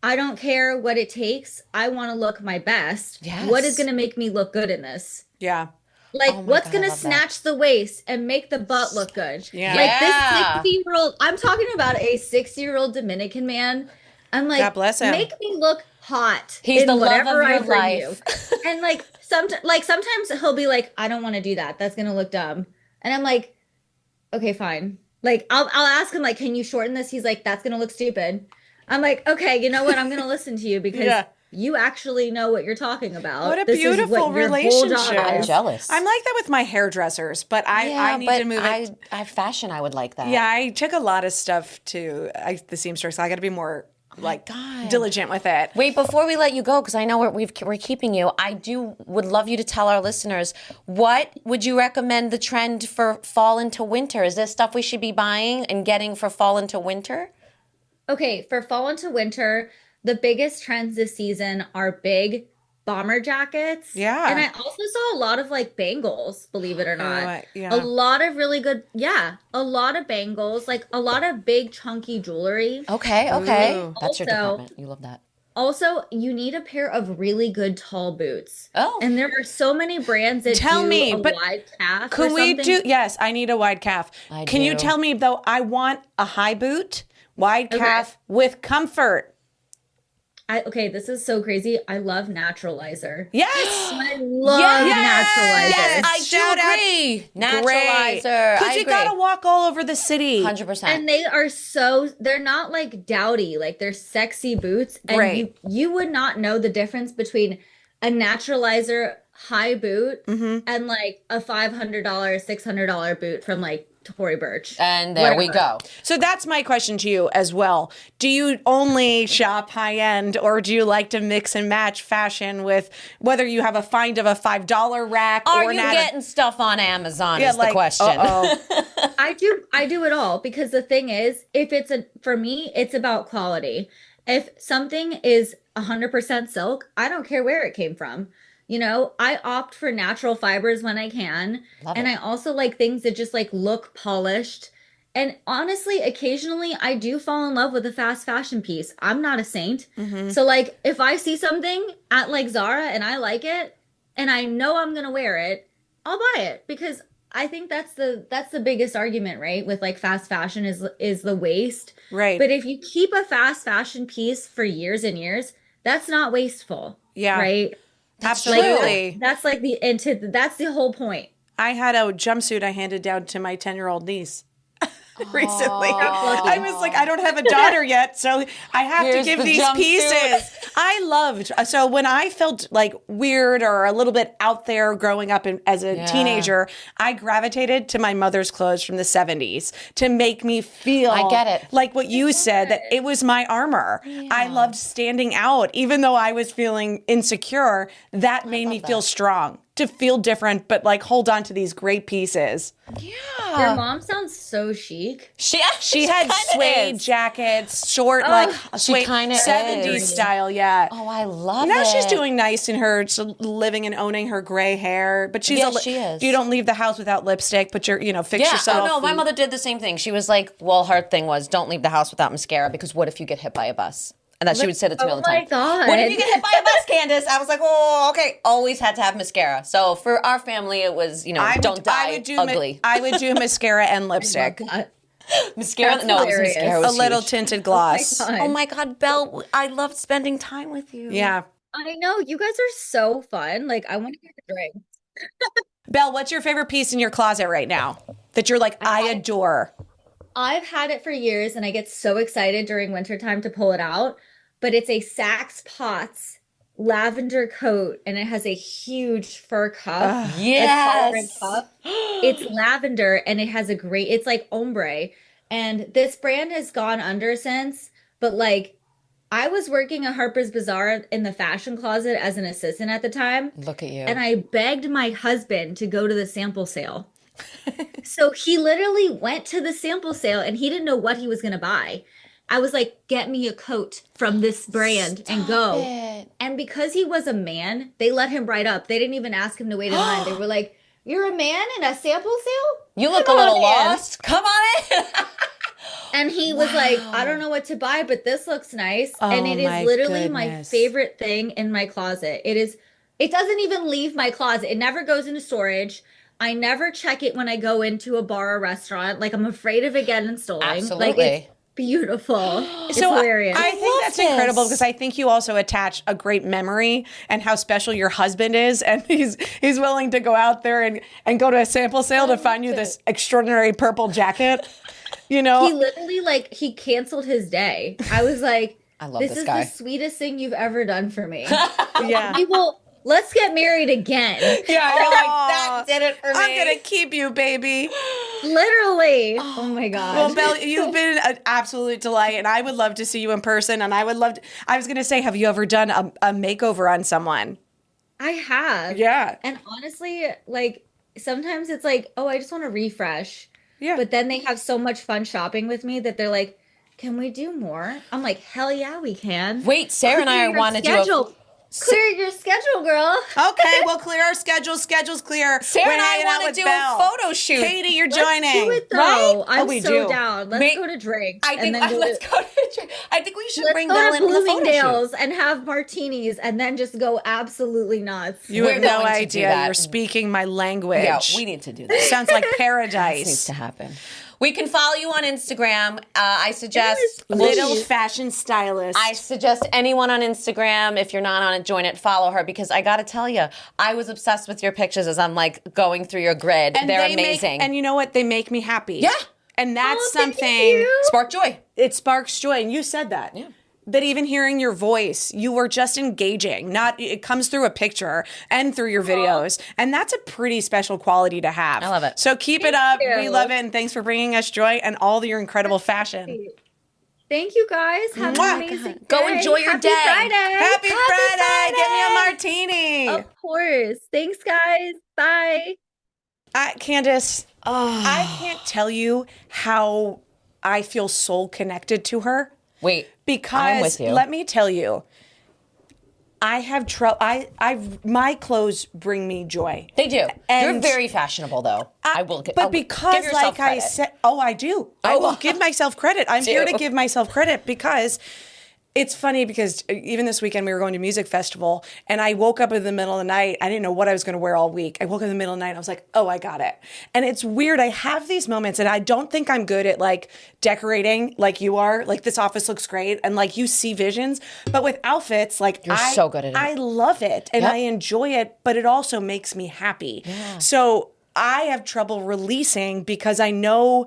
Speaker 3: I don't care what it takes. I want to look my best.
Speaker 2: Yes.
Speaker 3: What is going to make me look good in this?
Speaker 1: Yeah.
Speaker 3: Like, what's
Speaker 2: God,
Speaker 3: going to snatch the waist and make the butt look good?
Speaker 1: Yeah.
Speaker 3: Like, this 60-year-old, I'm talking about a 60-year-old Dominican man. I'm like,
Speaker 1: God bless him.
Speaker 3: make me look hot.
Speaker 2: He's
Speaker 3: in
Speaker 2: the love
Speaker 3: whatever
Speaker 2: of your
Speaker 3: I bring
Speaker 2: life.
Speaker 3: you. And like, sometimes he'll be like, I don't want to do that. That's going to look dumb. And I'm like, okay, fine. Like, I'll ask him, like, can you shorten this? He's like, that's going to look stupid. I'm like, okay, you know what? I'm going to listen to you because you actually know what you're talking about.
Speaker 1: What a
Speaker 3: This is
Speaker 1: beautiful
Speaker 3: what your whole job
Speaker 1: relationship.
Speaker 2: I'm
Speaker 3: is.
Speaker 2: jealous.
Speaker 1: I'm like that with my hairdressers, but I need to move it.
Speaker 2: I fashion, I would like that.
Speaker 1: Yeah, I took a lot of stuff to the seamstress. I got to be more diligent with it.
Speaker 2: Wait, before we let you go, because I know we're keeping you, would love you to tell our listeners, what would you recommend the trend for fall into winter? Is this stuff we should be buying and getting for fall into winter?
Speaker 3: Okay, for fall into winter, the biggest trends this season are big bomber jackets.
Speaker 1: Yeah.
Speaker 3: And I also saw a lot of like bangles, believe it or not.
Speaker 1: yeah.
Speaker 3: A lot of really good, a lot of bangles, like a lot of big chunky jewelry.
Speaker 2: Okay.
Speaker 1: Ooh.
Speaker 2: That's your
Speaker 3: Also-
Speaker 2: department. You love that.
Speaker 3: Also, you need a pair of really good tall boots.
Speaker 2: Oh.
Speaker 3: And there are so many brands that
Speaker 1: Tell
Speaker 3: do
Speaker 1: me,
Speaker 3: a
Speaker 1: but
Speaker 3: wide calf.
Speaker 1: Can
Speaker 3: or
Speaker 1: we
Speaker 3: something.
Speaker 1: do? Yes, I need a wide calf. Can you
Speaker 2: do.
Speaker 1: tell me though? I want a high boot, wide calf with comfort.
Speaker 3: Okay, this is so crazy. I love Naturalizer.
Speaker 1: Yes.
Speaker 3: I love Naturalizer.
Speaker 1: Yes.
Speaker 2: I
Speaker 1: Shout
Speaker 2: do
Speaker 1: out.
Speaker 2: agree. Naturalizer.
Speaker 1: Because you gotta walk all over the city.
Speaker 2: 100%.
Speaker 3: And they're not like dowdy, like they're sexy boots. And
Speaker 1: Great.
Speaker 3: you would not know the difference between a Naturalizer high boot and like a $500, $600 boot from like Tory Burch.
Speaker 2: And there we go.
Speaker 1: So that's my question to you as well. Do you only shop high end, or do you like to mix and match fashion with whether you have a find of a $5 rack
Speaker 2: Are
Speaker 1: or
Speaker 2: you
Speaker 1: not?
Speaker 2: getting stuff on Amazon is the
Speaker 1: like,
Speaker 2: question.
Speaker 3: I do it all because the thing is, for me, it's about quality. If something is 100% silk, I don't care where it came from. You know, I opt for natural fibers when I can. And I also like things that just like look polished. And honestly, occasionally I do fall in love with a fast fashion piece. I'm not a saint. So like if I see something at like Zara and I like it and I know I'm going to wear it, I'll buy it because I think that's the biggest argument, right? With like fast fashion is the waste.
Speaker 1: Right.
Speaker 3: But if you keep a fast fashion piece for years and years, that's not wasteful.
Speaker 1: Yeah.
Speaker 3: Right?
Speaker 1: Absolutely.
Speaker 3: That's like that's the whole point.
Speaker 1: I had a jumpsuit I handed down to my 10-year-old niece recently. I was like, I don't have a daughter yet, so I have
Speaker 2: Here's
Speaker 1: to give
Speaker 2: the
Speaker 1: these
Speaker 2: jumpsuit.
Speaker 1: pieces. So when I felt like weird or a little bit out there growing up as a teenager, I gravitated to my mother's clothes from the 70s to make me feel
Speaker 2: I get it.
Speaker 1: like what you said, that it was my armor. I loved standing out. Even though I was feeling insecure, that made me feel strong. To feel different, but like hold on to these great pieces.
Speaker 3: Your mom sounds so chic.
Speaker 1: She had
Speaker 2: kinda
Speaker 1: suede
Speaker 2: is.
Speaker 1: jackets, short like suede
Speaker 2: kinda
Speaker 1: 70s
Speaker 2: is.
Speaker 1: style, yeah.
Speaker 2: Oh, I love
Speaker 1: Now
Speaker 2: it.
Speaker 1: she's doing nice in her living and owning her gray hair, but she's
Speaker 2: Yes, she is.
Speaker 1: You don't leave the house without lipstick, but you're fix
Speaker 2: Yeah.
Speaker 1: yourself.
Speaker 2: Oh no, my mother did the same thing. She was like, well, her thing was don't leave the house without mascara because what if you get hit by a bus? And that she would say it to me all the time.
Speaker 3: Oh my God.
Speaker 2: What if you get hit by a bus, Candace? I was like, oh, okay. Always had to have mascara. So for our family, it was, don't die ugly.
Speaker 1: I would do mascara and lipstick.
Speaker 2: Mascara?
Speaker 3: That's
Speaker 2: No, it was
Speaker 3: hilarious.
Speaker 2: mascara.
Speaker 1: A
Speaker 2: Was
Speaker 1: little
Speaker 2: huge.
Speaker 1: tinted gloss.
Speaker 2: Oh my God, Belle, I loved spending time with you.
Speaker 1: Yeah.
Speaker 3: I know you guys are so fun. Like I want to get a drink.
Speaker 1: Belle, what's your favorite piece in your closet right now that you're like, I adore?
Speaker 3: I've had it for years and I get so excited during wintertime to pull it out, but it's a Saks Potts lavender coat and it has a huge fur cuff, a tolerant
Speaker 2: Yes.
Speaker 3: cuff. It's lavender and it has a great, it's like ombre. And this brand has gone under since, but like I was working at Harper's Bazaar in the fashion closet as an assistant at the time,
Speaker 2: Look at you.
Speaker 3: and I begged my husband to go to the sample sale. So he literally went to the sample sale and he didn't know what he was going to buy. I was like, get me a coat from this brand and go.
Speaker 2: it.
Speaker 3: And because he was a man, they let him right up. They didn't even ask him to wait in line. They were like, you're a man in a sample sale?
Speaker 2: You look
Speaker 3: Come
Speaker 2: a little
Speaker 3: on in."
Speaker 2: lost. Come on in.
Speaker 3: And he was like, I don't know what to buy, but this looks nice. And it
Speaker 1: my
Speaker 3: is literally my
Speaker 1: goodness.
Speaker 3: favorite thing in my closet. It doesn't even leave my closet. It never goes into storage. I never check it when I go into a bar or restaurant. Like I'm afraid of it getting stolen.
Speaker 2: Absolutely.
Speaker 3: Like it's beautiful. It's
Speaker 1: So
Speaker 3: hilarious.
Speaker 1: I think that's incredible
Speaker 2: this.
Speaker 1: because I think you also attach a great memory and how special your husband is, and he's willing to go out there and go to a sample sale to find you this extraordinary purple jacket. You know,
Speaker 3: He literally he canceled his day. I was like,
Speaker 2: I love
Speaker 3: this
Speaker 2: this
Speaker 3: is
Speaker 2: guy.
Speaker 3: the sweetest thing you've ever done for me.
Speaker 1: yeah.
Speaker 3: Let's get married again.
Speaker 2: Yeah, you're like, that did it for me.
Speaker 1: I'm gonna keep you, baby.
Speaker 3: Literally. Oh my God.
Speaker 1: Well, Belle, you've been an absolute delight, and I would love to see you in person. And I was going to say, have you ever done a makeover on someone?
Speaker 3: I have.
Speaker 1: Yeah.
Speaker 3: And honestly, like sometimes it's like, oh, I just want to refresh.
Speaker 1: Yeah.
Speaker 3: But then they have so much fun shopping with me that they're like, can we do more? I'm like, hell yeah, we can.
Speaker 2: Wait, Sarah and I
Speaker 3: Clear your
Speaker 2: want to do
Speaker 3: schedule. Clear your schedule, girl.
Speaker 1: Okay, we'll clear our schedules. Schedule's clear.
Speaker 2: Sarah
Speaker 1: We're
Speaker 2: and I
Speaker 1: hanging out
Speaker 2: want
Speaker 1: with
Speaker 2: to do
Speaker 1: Belle.
Speaker 2: a photo shoot.
Speaker 1: Katie, you're
Speaker 3: Let's
Speaker 1: joining.
Speaker 3: do it though.
Speaker 1: Right?
Speaker 3: I'm
Speaker 1: we
Speaker 3: so
Speaker 1: do.
Speaker 3: down. Let's
Speaker 2: May-
Speaker 3: go to drinks.
Speaker 2: I think
Speaker 3: and then
Speaker 2: let's go to. I think we should
Speaker 3: let's
Speaker 2: bring
Speaker 3: go
Speaker 2: Belle
Speaker 3: to
Speaker 2: in for the photo shoot.
Speaker 3: Bloomingdale's and have martinis and then just go absolutely nuts.
Speaker 1: You
Speaker 2: We're
Speaker 1: have no
Speaker 2: going to do
Speaker 1: idea.
Speaker 2: that.
Speaker 1: You're speaking my language.
Speaker 2: Yeah, we need to do that.
Speaker 1: Sounds like
Speaker 2: This needs
Speaker 1: paradise.
Speaker 2: to happen. We can follow you on Instagram. I suggest
Speaker 1: Little fashion stylist.
Speaker 2: I suggest anyone on Instagram, if you're not on it, join it, follow her, because I got to tell you, I was obsessed with your pictures as I'm like going through your grid.
Speaker 1: and
Speaker 2: They're
Speaker 1: they
Speaker 2: amazing.
Speaker 1: and you know what? They make me happy.
Speaker 2: Yeah.
Speaker 1: And that's
Speaker 3: Oh, thank
Speaker 1: something.
Speaker 3: you.
Speaker 2: Spark joy.
Speaker 1: It sparks joy, and you said that.
Speaker 2: Yeah.
Speaker 1: That even hearing your voice, you were just engaging. Not it comes through a picture and through your videos, and that's a pretty special quality to have.
Speaker 2: I love it.
Speaker 1: So keep it up.
Speaker 3: you.
Speaker 1: We love it, and thanks for bringing us joy and all your incredible fashion.
Speaker 3: Thank you guys. Have
Speaker 1: Mwah.
Speaker 3: an amazing
Speaker 2: Go
Speaker 3: day.
Speaker 2: enjoy your
Speaker 3: Happy
Speaker 2: day.
Speaker 3: Friday.
Speaker 1: Happy Friday! Get me a martini.
Speaker 3: Of course. Thanks, guys. Bye.
Speaker 1: Candace, I can't tell you how I feel soul connected to her.
Speaker 2: Wait,
Speaker 1: Because
Speaker 2: I'm with you.
Speaker 1: let me tell you, I have trouble. My clothes bring me joy.
Speaker 2: They do. You're
Speaker 1: And-
Speaker 2: very fashionable, though. I will give.
Speaker 1: But
Speaker 2: I'll
Speaker 1: because,
Speaker 2: give yourself
Speaker 1: like I
Speaker 2: credit.
Speaker 1: said, I do. I will give myself credit. I'm here to
Speaker 2: Do.
Speaker 1: give myself credit because it's funny because even this weekend we were going to music festival and I woke up in the middle of the night. I didn't know what I was going to wear all week. I woke up in the middle of the night and I was like, oh, I got it. And it's weird. I have these moments and I don't think I'm good at like decorating like you are. Like this office looks great and like you see visions. But with outfits, like
Speaker 2: You're so good at it.
Speaker 1: I love it and
Speaker 2: Yep.
Speaker 1: I enjoy it, but it also makes me happy. So I have trouble releasing because I know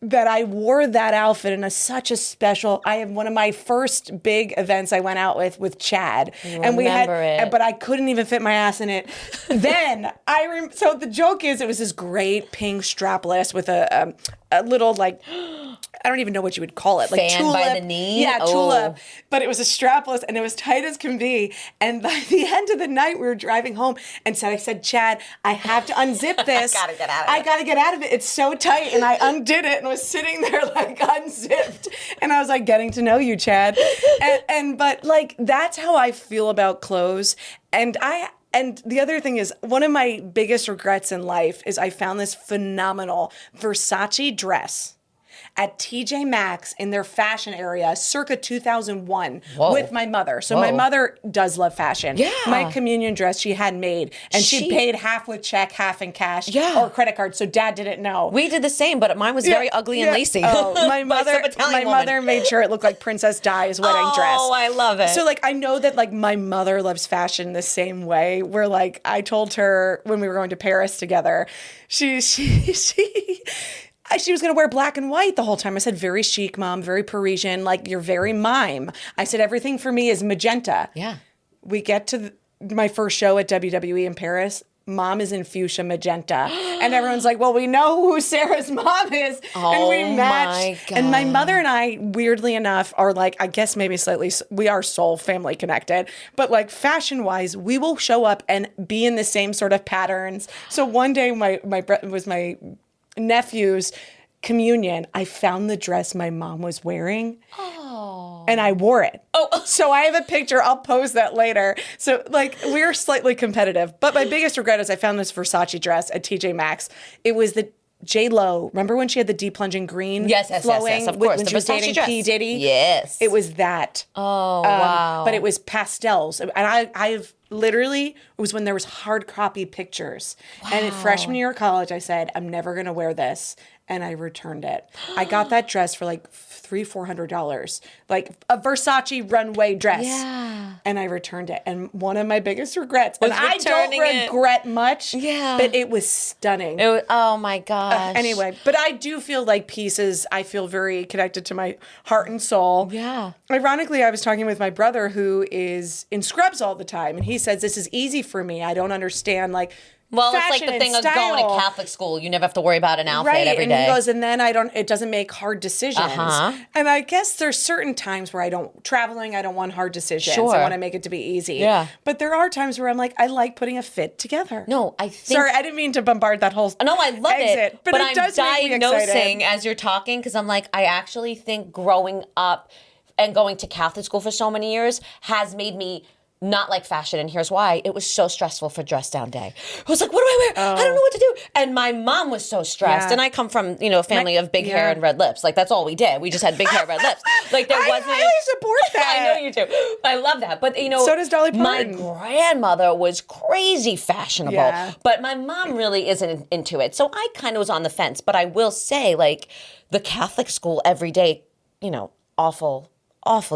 Speaker 1: that I wore that outfit in such a special. I have one of my first big events I went out with Chad, and we had,
Speaker 2: remember it.
Speaker 1: but I couldn't even fit my ass in it. Then so the joke is, it was this great pink strapless with a little like. I don't even know what you would call it. Like
Speaker 2: Fan
Speaker 1: tulip.
Speaker 2: by the knee?
Speaker 1: Yeah,
Speaker 2: Oh.
Speaker 1: tulip. But it was a strapless and it was tight as can be. And by the end of the night, we were driving home and I said, Chad, I have to unzip this.
Speaker 2: I gotta get out of
Speaker 1: I
Speaker 2: it.
Speaker 1: gotta get out of it. It's so tight. And I undid it and was sitting there like unzipped. And I was like, getting to know you, Chad. But like, that's how I feel about clothes. And the other thing is, one of my biggest regrets in life is I found this phenomenal Versace dress at TJ Maxx in their fashion area circa 2001
Speaker 2: Whoa.
Speaker 1: with my mother. So my
Speaker 2: Whoa.
Speaker 1: mother does love fashion.
Speaker 2: Yeah.
Speaker 1: My communion dress she had made and she paid half with check, half in cash or credit card. So dad didn't know.
Speaker 2: We did the same, but mine was very ugly and lacy.
Speaker 1: Oh, my
Speaker 2: By some
Speaker 1: mother,
Speaker 2: Italian
Speaker 1: my
Speaker 2: woman.
Speaker 1: mother made sure it looked like Princess Di's wedding dress.
Speaker 2: Oh, I love it.
Speaker 1: So like I know that like my mother loves fashion the same way. Where like I told her when we were going to Paris together, she was going to wear black and white the whole time. I said, very chic, Mom, very Parisian, like you're very mime. I said, everything for me is magenta.
Speaker 2: Yeah.
Speaker 1: we get to my first show at WWE in Paris. Mom is in fuchsia magenta. And everyone's like, well, we know who Sarah's mom is. And we match.
Speaker 2: My God.
Speaker 1: And my mother and I, weirdly enough, are like, I guess maybe slightly, we are soul family connected. But like fashion-wise, we will show up and be in the same sort of patterns. So one day, it was my nephew's communion. I found the dress my mom was wearing. And I wore it. So I have a picture. I'll post that later. So like we're slightly competitive. But my biggest regret is I found this Versace dress at TJ Maxx. It was the J-Lo. Remember when she had the deep plunging green?
Speaker 2: Yes, of course.
Speaker 1: When
Speaker 2: The
Speaker 1: she was
Speaker 2: Versace
Speaker 1: dating
Speaker 2: dress.
Speaker 1: P. Diddy?
Speaker 2: Yes.
Speaker 1: It was that.
Speaker 2: Oh, wow.
Speaker 1: But it was pastels. And I've literally, it was when there was hard copy pictures. Wow. And at freshman year of college, I said, I'm never going to wear this. And I returned it. I got that dress for like $300-$400, like a Versace runway dress.
Speaker 2: Yeah.
Speaker 1: And I returned it. And one of my biggest regrets, and
Speaker 2: Was
Speaker 1: I don't
Speaker 2: returning it.
Speaker 1: regret much,
Speaker 2: Yeah.
Speaker 1: but it was stunning.
Speaker 2: Oh my gosh.
Speaker 1: Anyway, but I do feel like pieces, I feel very connected to my heart and soul.
Speaker 2: Yeah.
Speaker 1: Ironically, I was talking with my brother who is in scrubs all the time, and he says, this is easy for me. I don't understand, like,
Speaker 2: Well, it's
Speaker 1: fashion
Speaker 2: like the thing
Speaker 1: and
Speaker 2: of going
Speaker 1: style.
Speaker 2: to Catholic school. You never have to worry about an outfit
Speaker 1: Right,
Speaker 2: every
Speaker 1: and
Speaker 2: day.
Speaker 1: he goes, and then it doesn't make hard decisions.
Speaker 2: Uh-huh.
Speaker 1: And I guess there's certain times where I don't want hard decisions.
Speaker 2: Sure.
Speaker 1: I want to make it to be easy.
Speaker 2: Yeah.
Speaker 1: But there are times where I'm like, I like putting a fit together.
Speaker 2: No, I think...
Speaker 1: Sorry, I didn't mean to bombard that whole
Speaker 2: No, I love
Speaker 1: exit,
Speaker 2: it.
Speaker 1: but it
Speaker 2: I'm
Speaker 1: does make me excited.
Speaker 2: diagnosing as you're talking because I'm like, I actually think growing up and going to Catholic school for so many years has made me not like fashion, and here's why. It was so stressful for dress down day. I was like, what do I wear? I don't know what to do. And my mom was so stressed.
Speaker 1: Yeah.
Speaker 2: And I come from, a family of big hair and red lips. Like, that's all we did. We just had big hair and red lips. Like, there wasn't...
Speaker 1: I highly support that.
Speaker 2: I know you do. I love that. But,
Speaker 1: So does Dolly
Speaker 2: my
Speaker 1: Parton.
Speaker 2: grandmother was crazy fashionable.
Speaker 1: Yeah.
Speaker 2: But my mom really isn't into it. So I kind of was on the fence. But I will say, like, the Catholic school every day, awful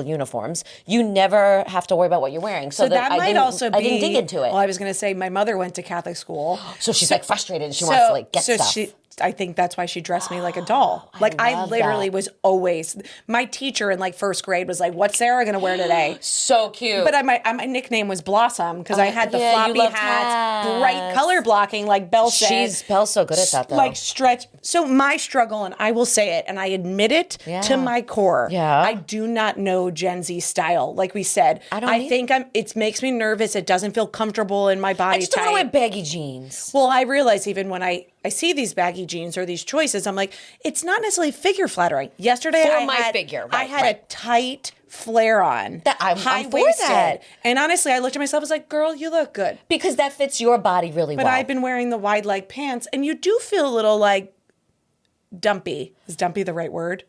Speaker 2: uniforms. You never have to worry about what you're wearing. So
Speaker 1: that might also be...
Speaker 2: I didn't dig into it.
Speaker 1: Well, I was going to say, my mother went to Catholic school.
Speaker 2: So she's like frustrated and she wants to like get stuff.
Speaker 1: I think that's why she dressed me like a doll. I literally was always... My teacher in like first grade was like, what's Sarah going to wear today?
Speaker 2: So cute.
Speaker 1: But my nickname was Blossom because I had the floppy
Speaker 2: you loved
Speaker 1: hats,
Speaker 2: hats.
Speaker 1: bright color blocking like Belle said.
Speaker 2: Belle's so good at that though.
Speaker 1: Like stretch. So my struggle, and I will say it, and I admit it to my core.
Speaker 2: Yeah.
Speaker 1: I do not know Gen Z style. Like we said, I think it makes me nervous. It doesn't feel comfortable in my body.
Speaker 2: I just don't want to wear baggy jeans.
Speaker 1: Well, I realize even when I see these baggy jeans or these choices, I'm like, it's not necessarily figure flattering. Yesterday, I had a tight flare on,
Speaker 2: I'm
Speaker 1: high
Speaker 2: for
Speaker 1: waisted,
Speaker 2: that.
Speaker 1: and honestly, I looked at myself. I was like, "Girl, you look good."
Speaker 2: Because that fits your body really well.
Speaker 1: But I've been wearing the wide leg pants, and you do feel a little like dumpy. Is dumpy the right word?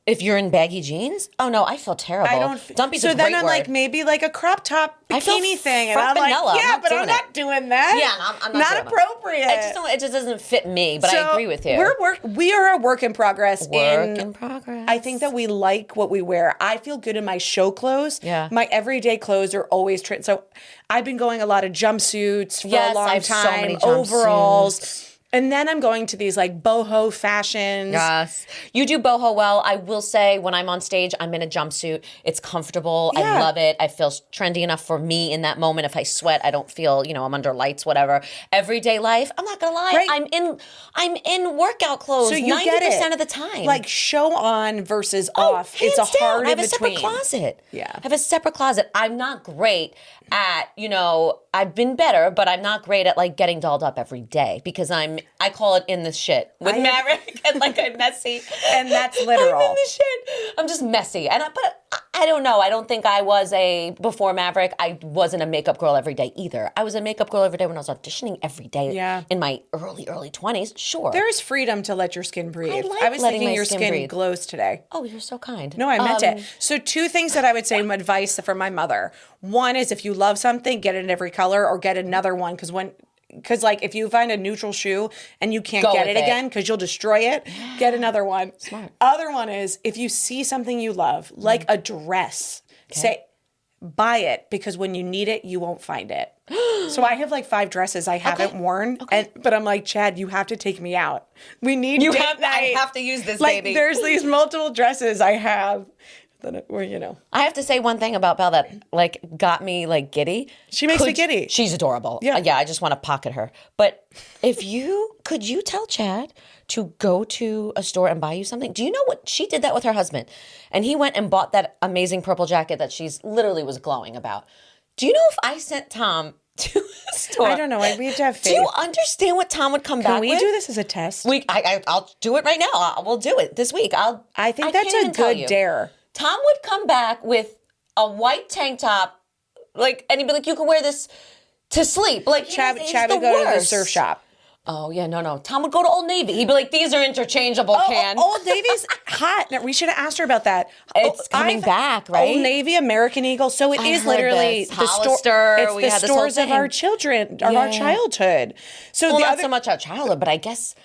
Speaker 2: If you're in baggy jeans? Oh no, I feel terrible.
Speaker 1: I don't.
Speaker 2: Dumpy's
Speaker 1: so
Speaker 2: a
Speaker 1: then
Speaker 2: great
Speaker 1: I'm
Speaker 2: word.
Speaker 1: like maybe like a crop top
Speaker 2: I feel
Speaker 1: bikini thing, and
Speaker 2: front
Speaker 1: I'm like,
Speaker 2: vanilla.
Speaker 1: yeah,
Speaker 2: I'm
Speaker 1: but I'm
Speaker 2: doing
Speaker 1: not doing that.
Speaker 2: Yeah, I'm not doing that.
Speaker 1: appropriate.
Speaker 2: It just doesn't fit me. But I agree with you.
Speaker 1: We are a work in progress.
Speaker 2: Work in progress.
Speaker 1: I think that we like what we wear. I feel good in my show clothes.
Speaker 2: Yeah.
Speaker 1: My everyday clothes are always so I've been going a lot of jumpsuits for a long
Speaker 2: I have
Speaker 1: time.
Speaker 2: so many
Speaker 1: overalls. And then I'm going to these like boho fashions.
Speaker 2: Yes. You do boho well. I will say when I'm on stage, I'm in a jumpsuit. It's comfortable.
Speaker 1: Yeah.
Speaker 2: I love it. I feel trendy enough for me in that moment. If I sweat, I don't feel, I'm under lights, whatever. Everyday life, I'm not gonna lie.
Speaker 1: Right.
Speaker 2: I'm in workout clothes
Speaker 1: So you
Speaker 2: 90%
Speaker 1: get it.
Speaker 2: of the time.
Speaker 1: Like show on versus off. It's a
Speaker 2: Hands down.
Speaker 1: hard
Speaker 2: I have
Speaker 1: in
Speaker 2: a separate
Speaker 1: between.
Speaker 2: closet.
Speaker 1: Yeah.
Speaker 2: I have a separate closet. I'm not great at, I've been better, but I'm not great at like getting dolled up every day because I call it in the shit with Maverick and like I'm messy.
Speaker 1: And that's literal.
Speaker 2: I'm in the shit. I'm just messy. But I don't know. I don't think before Maverick, I wasn't a makeup girl every day either. I was a makeup girl every day when I was auditioning every day in my early 20s. Sure.
Speaker 1: There is freedom to let your skin breathe.
Speaker 2: I
Speaker 1: was
Speaker 2: letting
Speaker 1: thinking
Speaker 2: my
Speaker 1: your
Speaker 2: skin
Speaker 1: skin
Speaker 2: breathe.
Speaker 1: glows today.
Speaker 2: Oh, you're so kind.
Speaker 1: No, I meant it. So 2 things that I would say advice from my mother. One is if you love something, get it in every color or get another one because like if you find a neutral shoe and you can't get it again because you'll destroy it, get another one.
Speaker 2: Smart.
Speaker 1: Other one is if you see something you love, like a dress, say buy it because when you need it, you won't find it. So I have like 5 dresses I haven't worn, but I'm like, Chad, you have to take me out. We need date night.
Speaker 2: I have to use this,
Speaker 1: like,
Speaker 2: baby.
Speaker 1: There's these multiple dresses I have then it,
Speaker 2: I have to say one thing about Belle that like got me like giddy.
Speaker 1: She makes me giddy.
Speaker 2: She's adorable.
Speaker 1: Yeah.
Speaker 2: Yeah, I just want to pocket her. But could you tell Chad to go to a store and buy you something? Do you know what she did that with her husband? And he went and bought that amazing purple jacket that she's literally was glowing about. Do you know if I sent Tom to a store?
Speaker 1: I don't know. We have to have faith.
Speaker 2: Do you understand what Tom would come back with?
Speaker 1: Can we do this as a test?
Speaker 2: I'll do it right now. We'll do it this week.
Speaker 1: I think that's a good dare.
Speaker 2: Tom would come back with a white tank top, like, and he'd be like, "You can wear this to sleep." Like,
Speaker 1: Chad would go to the surf shop.
Speaker 2: Oh yeah, no. Tom would go to Old Navy. He'd be like, "These are interchangeable, Can."
Speaker 1: Old Navy's hot. Now, we should have asked her about that.
Speaker 2: It's coming back, right?
Speaker 1: Old Navy, American Eagle. So it is literally the
Speaker 2: Hollister.
Speaker 1: It's the stores of our children, of our childhood. So
Speaker 2: not so much our childhood, but I guess.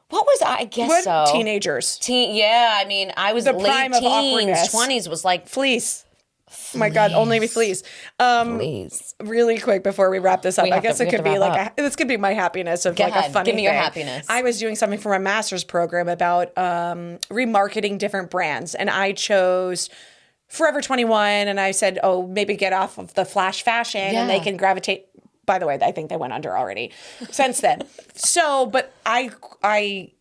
Speaker 2: What was I guess so?
Speaker 1: Teenagers.
Speaker 2: Yeah, I mean, I was
Speaker 1: the
Speaker 2: late
Speaker 1: prime of awkwardness.
Speaker 2: 20s was like
Speaker 1: fleece. Oh my God, Old Navy fleece.
Speaker 2: Please.
Speaker 1: Really quick before we wrap this up, I guess it could be like this could be my happiness of like a funny
Speaker 2: Give me your
Speaker 1: thing.
Speaker 2: happiness.
Speaker 1: I was doing something for my master's program about remarketing different brands, and I chose Forever 21, and I said, oh, maybe get off of the flash fashion, and they can gravitate. By the way, I think they went under already since then. So, but I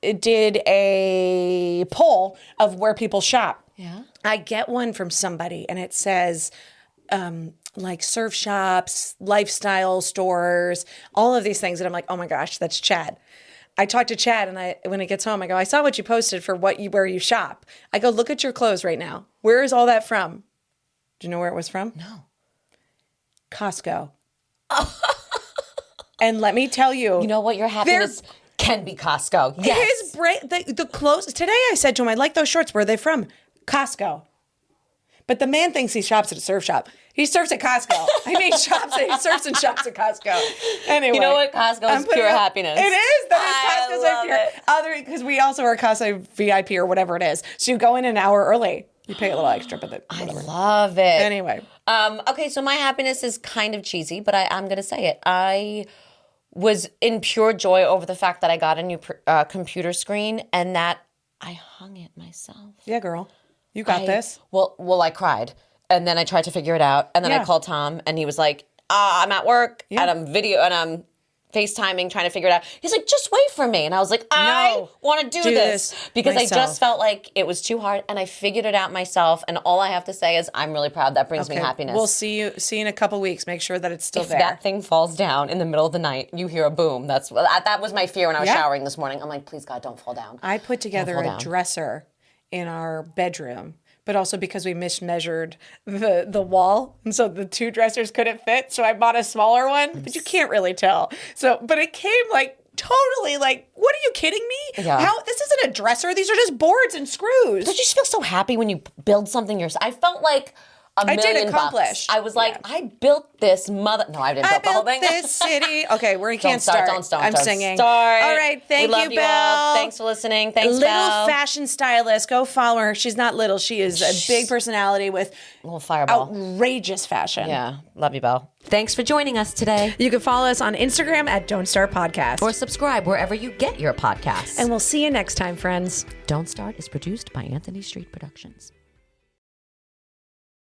Speaker 1: did a poll of where people shop.
Speaker 2: Yeah.
Speaker 1: I get one from somebody and it says like surf shops, lifestyle stores, all of these things. And I'm like, oh my gosh, that's Chad. I talked to Chad and when it gets home, I go, I saw what you posted for where you shop. I go, look at your clothes right now. Where is all that from? Do you know where it was from?
Speaker 2: No.
Speaker 1: Costco. And let me tell you.
Speaker 2: You know what? Your happiness can be Costco. Yes.
Speaker 1: His brain, the clothes. Today I said to him, I like those shorts. Where are they from? Costco. But the man thinks he shops at a surf shop. He surfs at Costco. He surfs and shops at Costco. Anyway.
Speaker 2: You know what? Costco is pure happiness.
Speaker 1: It is. That is Costco's pure. Because we also are Costco VIP or whatever it is. So you go in an hour early. You pay a little extra, but
Speaker 2: I love it.
Speaker 1: Anyway.
Speaker 2: Okay, so my happiness is kind of cheesy, but I'm going to say it. I was in pure joy over the fact that I got a new computer screen and that I hung it myself.
Speaker 1: Yeah, girl. You got this.
Speaker 2: Well, I cried. And then I tried to figure it out. And then I called Tom and he was like, I'm at work and I'm FaceTiming, trying to figure it out. He's like, just wait for me. And I was like, I want to do this because myself. I just felt like it was too hard and I figured it out myself. And all I have to say is I'm really proud. That brings me happiness.
Speaker 1: We'll see you in a couple weeks. Make sure that it's still there.
Speaker 2: If that thing falls down in the middle of the night, you hear a boom. That was my fear when I was showering this morning. I'm like, please God, don't fall down.
Speaker 1: I put together a dresser in our bedroom, but also because we mismeasured the wall. And so the two dressers couldn't fit. So I bought a smaller one, but you can't really tell. So, but it came like totally like, what are you kidding me?
Speaker 2: Yeah.
Speaker 1: This isn't a dresser. These are just boards and screws.
Speaker 2: Don't you just feel so happy when you build something yourself? I felt like I did accomplish. I was like, I built this No, I didn't build the whole thing.
Speaker 1: This city. Okay, we can't start.
Speaker 2: Don't start.
Speaker 1: I'm singing.
Speaker 2: Start.
Speaker 1: All right, thank you, Belle.
Speaker 2: All. Thanks for listening. Thanks,
Speaker 1: Belle. Little fashion stylist. Go follow her. She's not little. She is a big personality with
Speaker 2: little fireball.
Speaker 1: Outrageous fashion.
Speaker 2: Yeah, love you, Belle. Thanks for joining us today.
Speaker 1: You can follow us on Instagram at Don't Start Podcast.
Speaker 2: Or subscribe wherever you get your podcasts.
Speaker 1: And we'll see you next time, friends.
Speaker 2: Don't Start is produced by Anthony Street Productions.